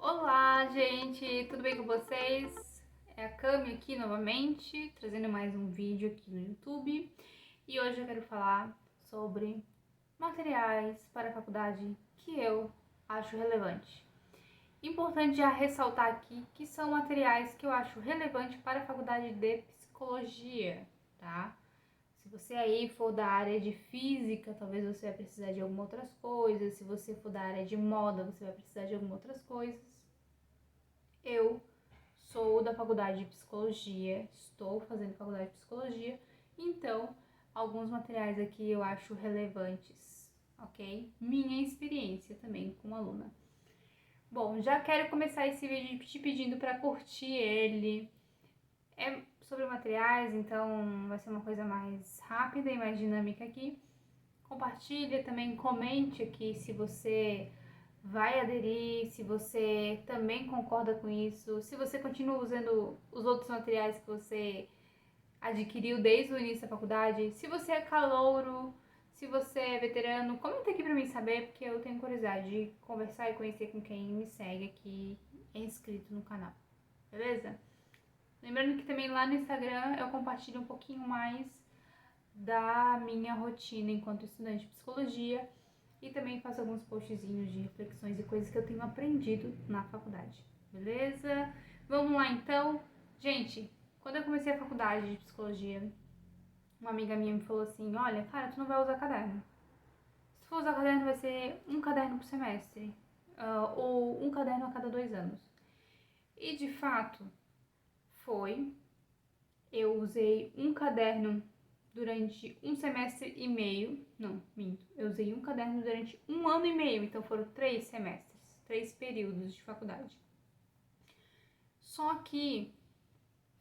Olá, gente! Tudo bem com vocês? É a Cami aqui novamente, trazendo mais um vídeo aqui no YouTube. E hoje eu quero falar sobre materiais para a faculdade que eu acho relevante. Importante já ressaltar aqui que são materiais que eu acho relevante para a faculdade de psicologia, tá? Se você aí for da área de física, talvez você vai precisar de algumas outras coisas. Se você for da área de moda, você vai precisar de algumas outras coisas. Eu sou da faculdade de psicologia, estou fazendo faculdade de psicologia, então alguns materiais aqui eu acho relevantes, ok? Minha experiência também como aluna. Bom, já quero começar esse vídeo te pedindo para curtir ele. É sobre materiais, então vai ser uma coisa mais rápida e mais dinâmica aqui. Compartilha também, comente aqui se você vai aderir, se você também concorda com isso, se você continua usando os outros materiais que você adquiriu desde o início da faculdade, se você é calouro, se você é veterano, comenta aqui pra mim saber, porque eu tenho curiosidade de conversar e conhecer com quem me segue aqui, é inscrito no canal, beleza? Lembrando que também lá no Instagram eu compartilho um pouquinho mais da minha rotina enquanto estudante de psicologia e também faço alguns postzinhos de reflexões e coisas que eu tenho aprendido na faculdade, beleza? Vamos lá então. Gente, quando eu comecei a faculdade de psicologia, uma amiga minha me falou assim: olha, cara, tu não vai usar caderno. Se for usar caderno, vai ser um caderno por semestre, ou um caderno a cada 2 anos. E de fato, foi. Eu usei um caderno durante um semestre e meio. Não, minto. Eu usei um caderno durante 1 ano e meio. Então foram 3 semestres, 3 períodos de faculdade. Só que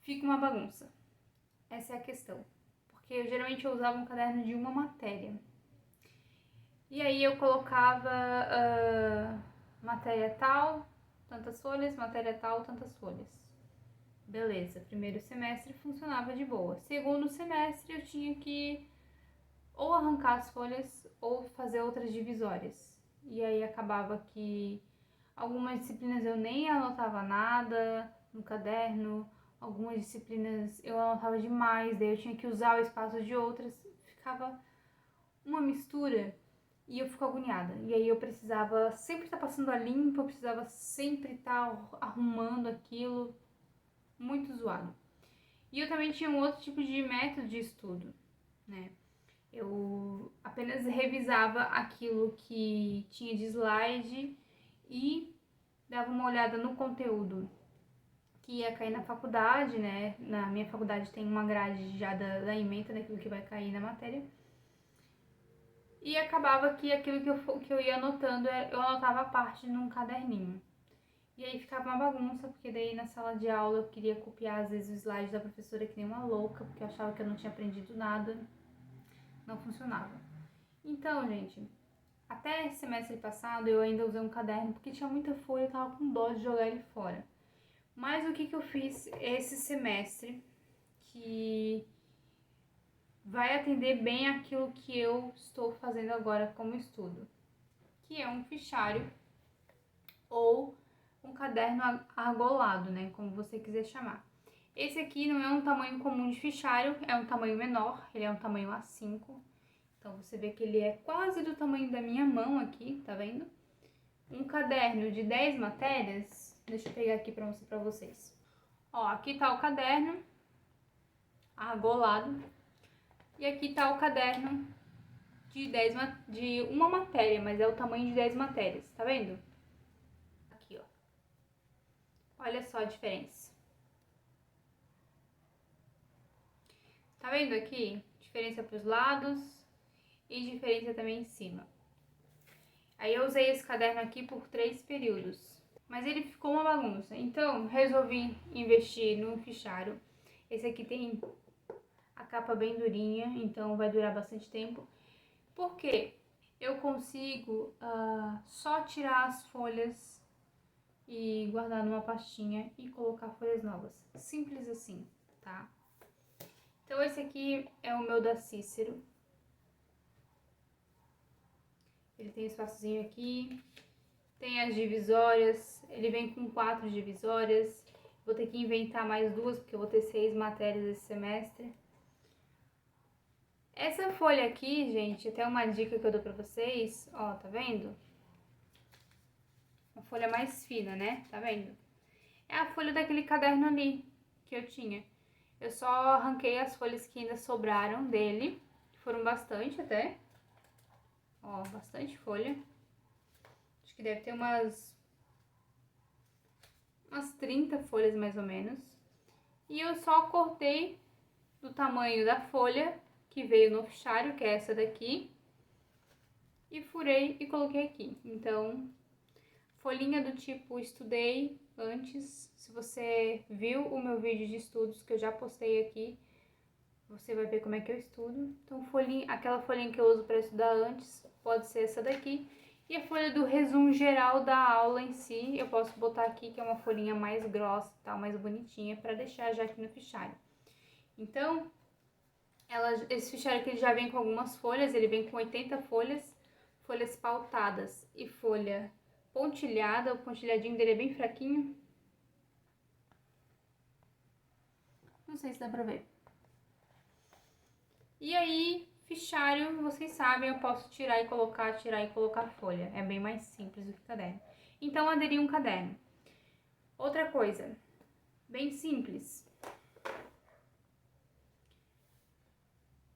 fica uma bagunça. Essa é a questão. Porque geralmente eu usava um caderno de uma matéria. E aí eu colocava matéria tal, tantas folhas, matéria tal, tantas folhas. Beleza, primeiro semestre funcionava de boa. Segundo semestre eu tinha que ou arrancar as folhas ou fazer outras divisórias. E aí acabava que algumas disciplinas eu nem anotava nada no caderno, algumas disciplinas eu anotava demais, daí eu tinha que usar o espaço de outras, ficava uma mistura e eu fico agoniada. E aí eu precisava sempre estar passando a limpo, eu precisava sempre estar arrumando aquilo, muito zoado. E eu também tinha um outro tipo de método de estudo, né? Eu apenas revisava aquilo que tinha de slide e dava uma olhada no conteúdo que ia cair na faculdade, né? Na minha faculdade tem uma grade já da ementa daquilo que vai cair na matéria. E acabava que aquilo que eu ia anotando, eu anotava a parte num caderninho. E aí ficava uma bagunça, porque daí na sala de aula eu queria copiar às vezes o slide da professora que nem uma louca, porque eu achava que eu não tinha aprendido nada. Não funcionava. Então, gente, até semestre passado eu ainda usei um caderno porque tinha muita folha e eu tava com dó de jogar ele fora. Mas o que eu fiz esse semestre que vai atender bem aquilo que eu estou fazendo agora como estudo, que é um fichário ou um caderno argolado, né, como você quiser chamar. Esse aqui não é um tamanho comum de fichário, é um tamanho menor, ele é um tamanho A5. Então você vê que ele é quase do tamanho da minha mão aqui, tá vendo? Um caderno de 10 matérias, deixa eu pegar aqui pra mostrar pra vocês. Ó, aqui tá o caderno argolado e aqui tá o caderno de uma matéria, mas é o tamanho de 10 matérias, tá vendo? Aqui, ó. Olha só a diferença. Tá vendo aqui? Diferença pros lados e diferença também em cima. Aí eu usei esse caderno aqui por 3 períodos, mas ele ficou uma bagunça. Então resolvi investir num fichário. Esse aqui tem a capa bem durinha, então vai durar bastante tempo. Por quê? Eu consigo só tirar as folhas e guardar numa pastinha e colocar folhas novas. Simples assim, tá? Então esse aqui é o meu da. Ele tem espaçozinho aqui. Tem as divisórias, ele vem com 4 divisórias. Vou ter que inventar mais 2, porque eu vou ter 6 matérias esse semestre. Essa folha aqui, gente, até uma dica que eu dou pra vocês, ó, tá vendo? Uma folha mais fina, né? Tá vendo? É a folha daquele caderno ali que eu tinha. Eu só arranquei as folhas que ainda sobraram dele, que foram bastante até. Ó, bastante folha. Acho que deve ter umas 30 folhas mais ou menos. E eu só cortei do tamanho da folha que veio no fichário, que é essa daqui, e furei e coloquei aqui. Então, folhinha do tipo estudei antes. Se você viu o meu vídeo de estudos que eu já postei aqui, você vai ver como é que eu estudo. Então, folhinha, aquela folhinha que eu uso para estudar antes, pode ser essa daqui. E a folha do resumo geral da aula em si, eu posso botar aqui, que é uma folhinha mais grossa e tal, mais bonitinha, para deixar já aqui no fichário. Então, esse fichário aqui ele já vem com algumas folhas, ele vem com 80 folhas, folhas pautadas e folha pontilhada. O pontilhadinho dele é bem fraquinho. Não sei se dá pra ver. E aí, fichário, vocês sabem, eu posso tirar e colocar folha. É bem mais simples do que caderno. Então, aderir um caderno. Outra coisa, bem simples.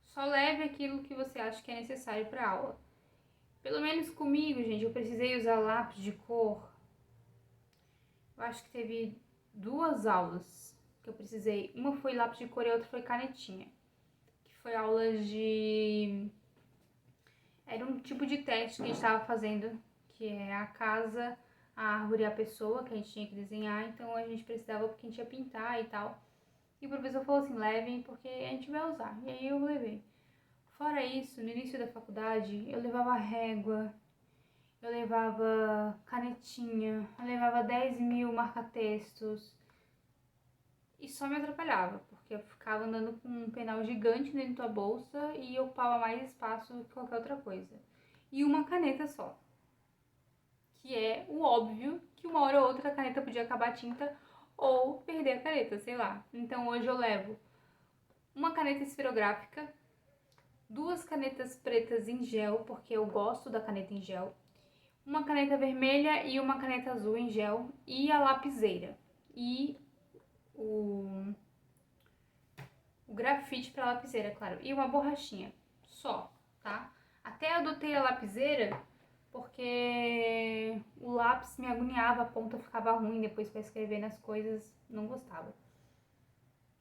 Só leve aquilo que você acha que é necessário para aula. Pelo menos comigo, gente, eu precisei usar lápis de cor. Eu acho que teve 2 aulas que eu precisei. Uma foi lápis de cor e a outra foi canetinha. Que foi aulas de... Era um tipo de teste que a gente estava fazendo, que é a casa, a árvore e a pessoa, que a gente tinha que desenhar. Então a gente precisava porque a gente ia pintar e tal. E o professor falou assim, levem porque a gente vai usar. E aí eu levei. Fora isso, no início da faculdade, eu levava régua, eu levava canetinha, eu levava 10.000 marca-textos. E só me atrapalhava, porque eu ficava andando com um penal gigante dentro da bolsa e ocupava mais espaço do que qualquer outra coisa. E uma caneta só. Que é o óbvio que uma hora ou outra a caneta podia acabar a tinta ou perder a caneta, sei lá. Então hoje eu levo uma caneta esferográfica, 2 canetas pretas em gel, porque eu gosto da caneta em gel, uma caneta vermelha e uma caneta azul em gel e a lapiseira. E o grafite para lapiseira, claro, e uma borrachinha, só, tá? Até adotei a lapiseira porque o lápis me agoniava, a ponta ficava ruim depois para escrever nas coisas, não gostava.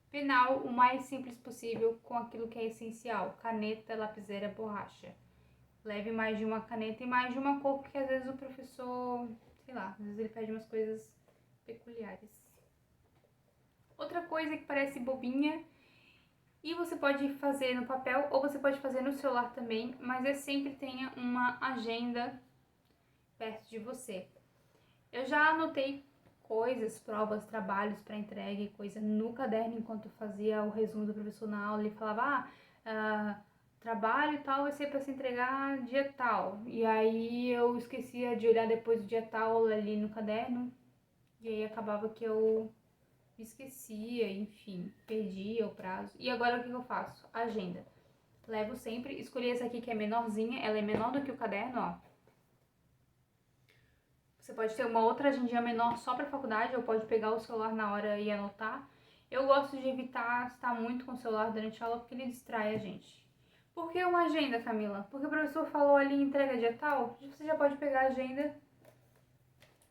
Penal, o mais simples possível com aquilo que é essencial, caneta, lapiseira, borracha. Leve mais de uma caneta e mais de uma cor, porque às vezes o professor, sei lá, às vezes ele pede umas coisas peculiares. Outra coisa que parece bobinha, e você pode fazer no papel ou você pode fazer no celular também, mas sempre tenha uma agenda perto de você. Eu já anotei coisas, provas, trabalhos para entrega e coisa no caderno enquanto fazia o resumo do professor na aula. Ele falava, trabalho tal vai ser para se entregar dia tal. E aí eu esquecia de olhar depois do dia tal ali no caderno. E aí acabava que eu esquecia, enfim, perdia o prazo. E agora o que eu faço? Agenda. Levo sempre, escolhi essa aqui que é menorzinha, ela é menor do que o caderno, ó. Você pode ter uma outra agendinha menor só para faculdade, ou pode pegar o celular na hora e anotar. Eu gosto de evitar estar muito com o celular durante a aula porque ele distrai a gente. Por que uma agenda, Camila? Porque o professor falou ali entrega dia tal, você já pode pegar a agenda,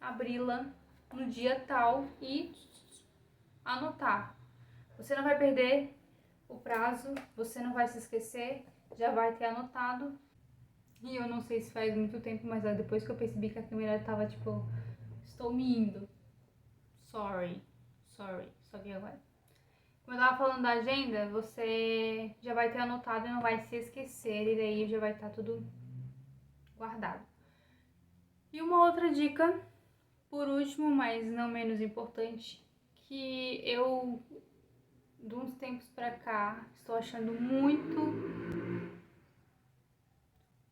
abri-la no dia tal e anotar. Você não vai perder o prazo, você não vai se esquecer, já vai ter anotado. E eu não sei se faz muito tempo, mas depois que eu percebi que a câmera tava tipo, estou me indo. Sorry. Só que agora. Como eu tava falando da agenda, você já vai ter anotado e não vai se esquecer, e daí já vai estar tudo guardado. E uma outra dica, por último, mas não menos importante, que eu, de uns tempos pra cá, estou achando muito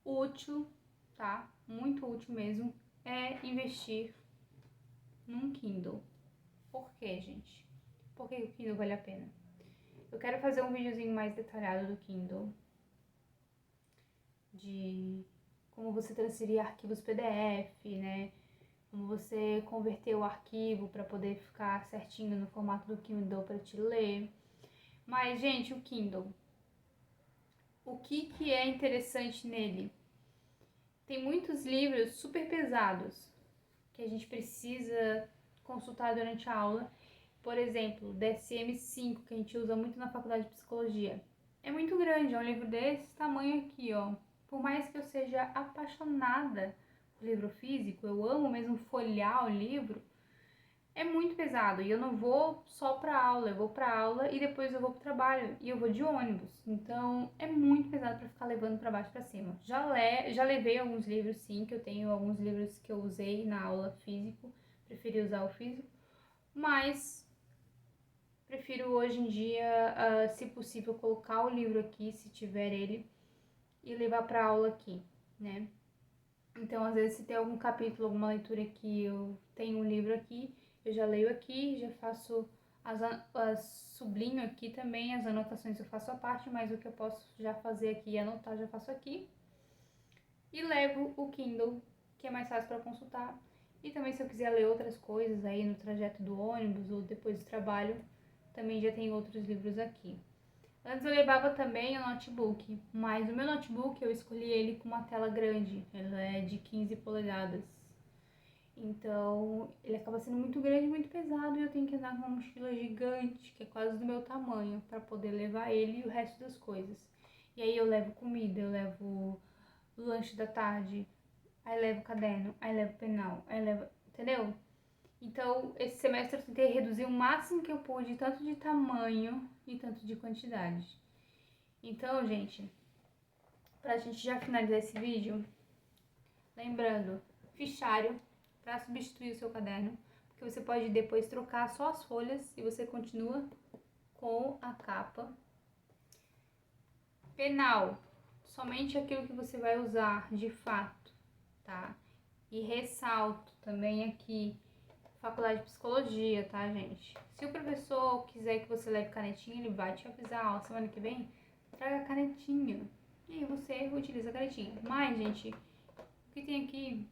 útil, tá? Muito útil mesmo. é investir num Kindle. Por quê, gente? Por que o Kindle vale a pena? Eu quero fazer um videozinho mais detalhado do Kindle, de como você transferir arquivos PDF, né? Como você converter o arquivo para poder ficar certinho no formato do Kindle para te ler. Mas, gente, o Kindle, o que é interessante nele? Tem muitos livros super pesados que a gente precisa consultar durante a aula. Por exemplo, o DSM-5, que a gente usa muito na faculdade de psicologia. É muito grande, é um livro desse tamanho aqui, ó. Por mais que eu seja apaixonada por livro físico, eu amo mesmo folhear o livro, é muito pesado. E eu não vou só pra aula, eu vou pra aula e depois eu vou pro trabalho. E eu vou de ônibus. Então, é muito pesado pra ficar levando pra baixo e pra cima. Já levei alguns livros, sim, que eu tenho alguns livros que eu usei na aula físico. Preferi usar o físico. Mas prefiro hoje em dia, se possível, colocar o livro aqui, se tiver ele, e levar para aula aqui, né? Então, às vezes, se tem algum capítulo, alguma leitura que eu tenho um livro aqui, eu já leio aqui, já faço sublinho aqui também, as anotações eu faço à parte, mas o que eu posso já fazer aqui e anotar, já faço aqui. E levo o Kindle, que é mais fácil para consultar. E também, se eu quiser ler outras coisas aí no trajeto do ônibus ou depois do trabalho, também já tem outros livros aqui. Antes eu levava também o notebook, mas o meu notebook eu escolhi ele com uma tela grande, ele é de 15 polegadas. Então ele acaba sendo muito grande, muito pesado e eu tenho que andar com uma mochila gigante, que é quase do meu tamanho, para poder levar ele e o resto das coisas. E aí eu levo comida, eu levo o lanche da tarde, aí levo caderno, aí levo penal, aí levo, entendeu? Então, esse semestre eu tentei reduzir o máximo que eu pude, tanto de tamanho e tanto de quantidade. Então, gente, pra gente já finalizar esse vídeo, lembrando, fichário para substituir o seu caderno, porque você pode depois trocar só as folhas e você continua com a capa. Penal, somente aquilo que você vai usar de fato, tá? E ressalto também aqui, faculdade de psicologia, tá, gente? Se o professor quiser que você leve canetinha, ele vai te avisar, ó, semana que vem, traga canetinha. E aí você utiliza a canetinha. Mas, gente, o que tem aqui?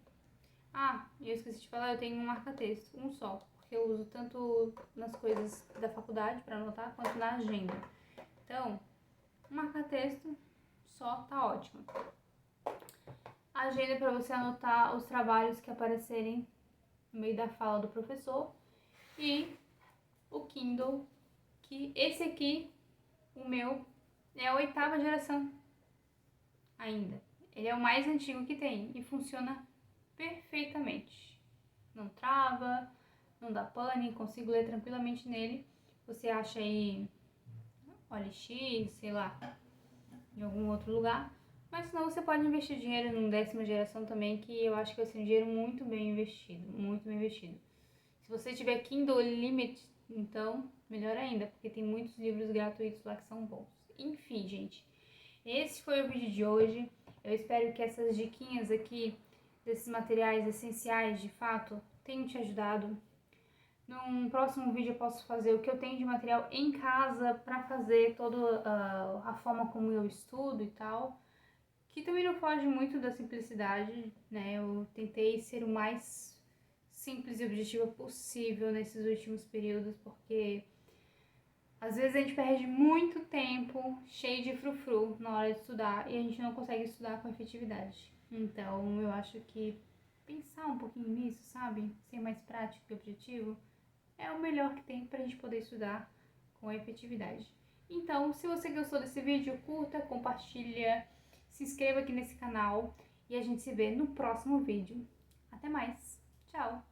Ah, eu esqueci de falar, eu tenho um marca-texto, um só. Porque eu uso tanto nas coisas da faculdade para anotar, quanto na agenda. Então, um marca-texto só tá ótimo. A agenda é para você anotar os trabalhos que aparecerem no meio da fala do professor. E o Kindle, que esse aqui, o meu, é a 8ª geração ainda. Ele é o mais antigo que tem e funciona perfeitamente. Não trava, não dá pane, consigo ler tranquilamente nele. Você acha aí OLX, sei lá, em algum outro lugar. Mas senão você pode investir dinheiro num 10ª geração também, que eu acho que vai ser um dinheiro muito bem investido, muito bem investido. Se você tiver Kindle Unlimited, então melhor ainda, porque tem muitos livros gratuitos lá que são bons. Enfim, gente, esse foi o vídeo de hoje. Eu espero que essas diquinhas aqui, desses materiais essenciais de fato, tenham te ajudado. Num próximo vídeo eu posso fazer o que eu tenho de material em casa para fazer toda a forma como eu estudo e tal, que também não foge muito da simplicidade, né? Eu tentei ser o mais simples e objetiva possível nesses últimos períodos, porque às vezes a gente perde muito tempo cheio de frufru na hora de estudar e a gente não consegue estudar com efetividade. Então eu acho que pensar um pouquinho nisso, sabe? Ser mais prático e objetivo é o melhor que tem pra gente poder estudar com efetividade. Então, se você gostou desse vídeo, curta, compartilha, se inscreva aqui nesse canal e a gente se vê no próximo vídeo. Até mais! Tchau!